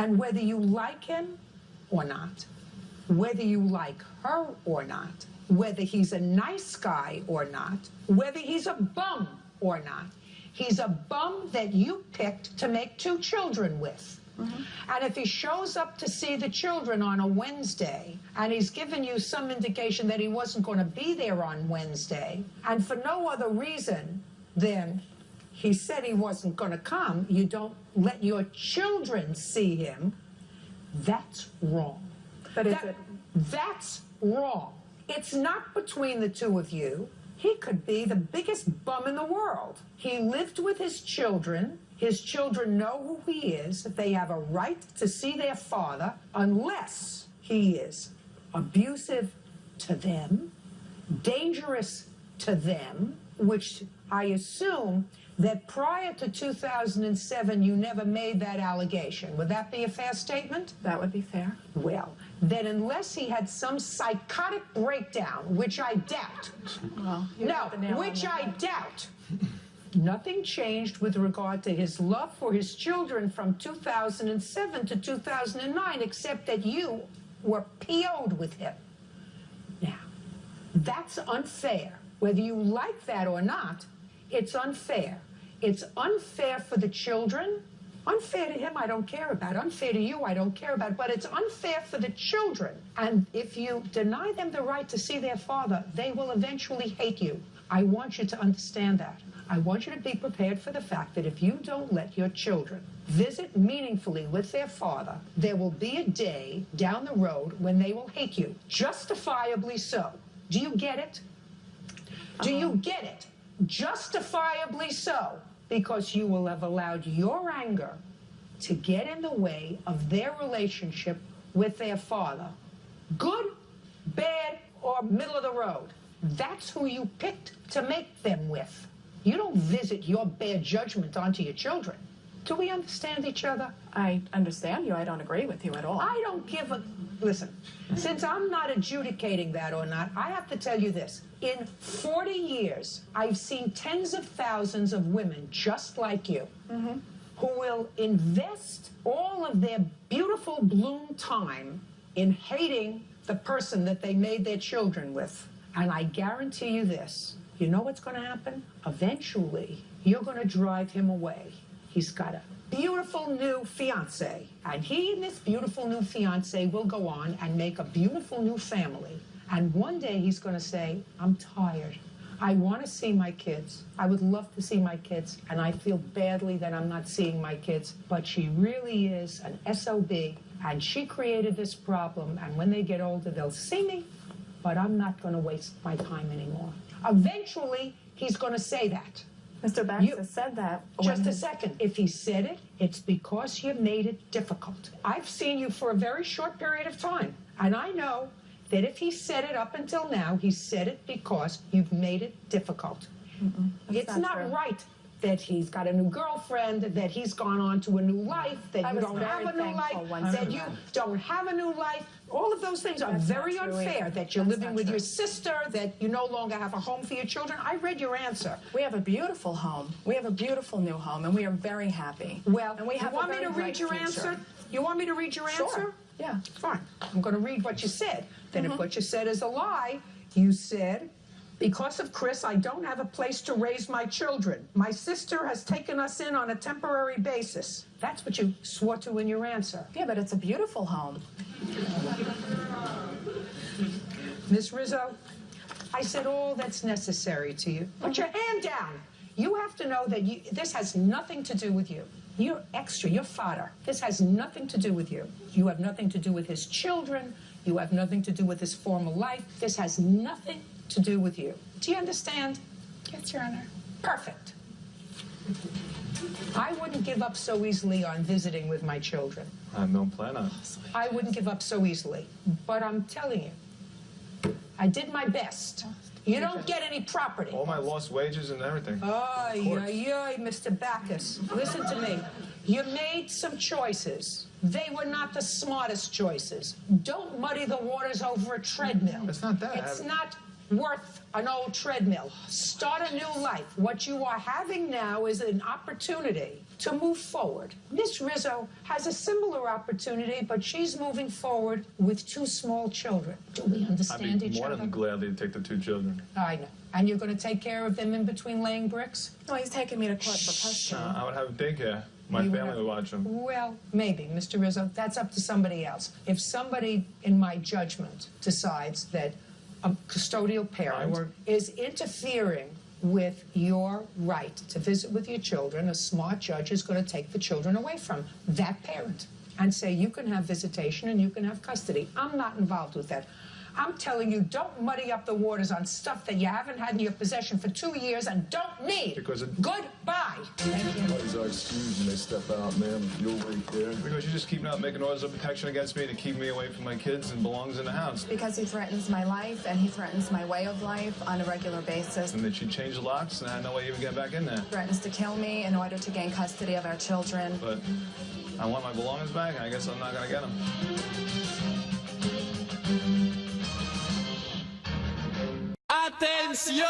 And whether you like him or not, whether you like her or not, whether he's a nice guy or not, whether he's a bum or not, he's a bum that you picked to make 2 children with. And if he shows up to see the children on a Wednesday, and he's given you some indication that he wasn't going to be there on Wednesday, and for no other reason than he said he wasn't going to come, you don't let your children see him, that's wrong. But that's wrong. It's not between the 2 of you. He could be the biggest bum in the world. He lived with his children. His children know who he is. They have a right to see their father unless he is abusive to them, dangerous to them, which I assume that prior to 2007, you never made that allegation. Would that be a fair statement? That would be fair. Well, then unless he had some psychotic breakdown, which I doubt. Well, which I doubt. Nothing changed with regard to his love for his children from 2007 to 2009, except that you were PO'd with him. Now, that's unfair. Whether you like that or not, it's unfair. It's unfair for the children. Unfair to him, I don't care about. Unfair to you, I don't care about. But it's unfair for the children. And if you deny them the right to see their father, they will eventually hate you. I want you to understand that. I want you to be prepared for the fact that if you don't let your children visit meaningfully with their father, there will be a day down the road when they will hate you, justifiably so. Do you get it? Do you get it? Justifiably so, because you will have allowed your anger to get in the way of their relationship with their father. Good, bad, or middle of the road. That's who you picked to make them with. You don't visit your bad judgment onto your children. Do we understand each other? I understand you. I don't agree with you at all. I don't give a... Listen, since I'm not adjudicating that or not, I have to tell you this. In 40 years, I've seen tens of thousands of women just like you who will invest all of their beautiful bloom time in hating the person that they made their children with. And I guarantee you this. You know what's going to happen? Eventually, you're going to drive him away. He's got a beautiful new fiance, and he and this beautiful new fiance will go on and make a beautiful new family. And one day he's going to say, I'm tired. I want to see my kids. I would love to see my kids, and I feel badly that I'm not seeing my kids. But she really is an SOB, and she created this problem, and when they get older, they'll see me, but I'm not going to waste my time anymore. Eventually, he's going to say that. Mr. Baxter said that. Just a second. If he said it, it's because you made it difficult. I've seen you for a very short period of time, and I know that if he said it up until now, he said it because you've made it difficult. It's not right that he's got a new girlfriend, that he's gone on to a new life, that you don't have a new life, that you don't have a new life. All of those things are very unfair, that you're living with your sister, that you no longer have a home for your children. I read your answer. We have a beautiful home. We have a beautiful new home, and we are very happy. Well, and we have you want me to read your answer? You want me to read your answer? Sure. Yeah. Fine. I'm going to read what you said. Then if what you said is a lie, you said, because of Chris, I don't have a place to raise my children. My sister has taken us in on a temporary basis. That's what you swore to in your answer. Yeah, but it's a beautiful home. Miss Rizzo, I said all that's necessary to you. Put your hand down. You have to know that this has nothing to do with you. You're extra. You're fodder. This has nothing to do with you. You have nothing to do with his children. You have nothing to do with his former life. This has nothing to do with you. Do you understand? Yes, Your Honor. Perfect. I wouldn't give up so easily on visiting with my children. I don't plan on. I wouldn't give up so easily. But I'm telling you, I did my best. You don't get any property. All my lost wages and everything. Ay, ay, ay, Mr. Backus. Listen to me. You made some choices. They were not the smartest choices. Don't muddy the waters over a treadmill. It's not that. It's not worth an old treadmill. Start a new life. What you are having now is an opportunity to move forward. Miss Rizzo has a similar opportunity, but she's moving forward with 2 small children. Do we understand I'd be each more other? than gladly to take the 2 children. I know. And you're going to take care of them in between laying bricks? No, he's taking me to court for custody. I would have daycare. My You family would watch them. Well, maybe, Mr. Rizzo. That's up to somebody else. If somebody, in my judgment, decides that a custodial parent is interfering with your right to visit with your children, a smart judge is going to take the children away from that parent and say you can have visitation and you can have custody. I'm not involved with that. I'm telling you, don't muddy up the waters on stuff that you haven't had in your possession for 2 years and don't need. Because Goodbye. Thank you. What is our excuse when they step out, ma'am? You'll wait there. Because you just keep not making orders of protection against me to keep me away from my kids and belongs in the house. Because he threatens my life and he threatens my way of life on a regular basis. And then she changed the locks and I had no way to even get back in there. Threatens to kill me in order to gain custody of our children. But I want my belongings back and I guess I'm not going to get them. ¡Atención!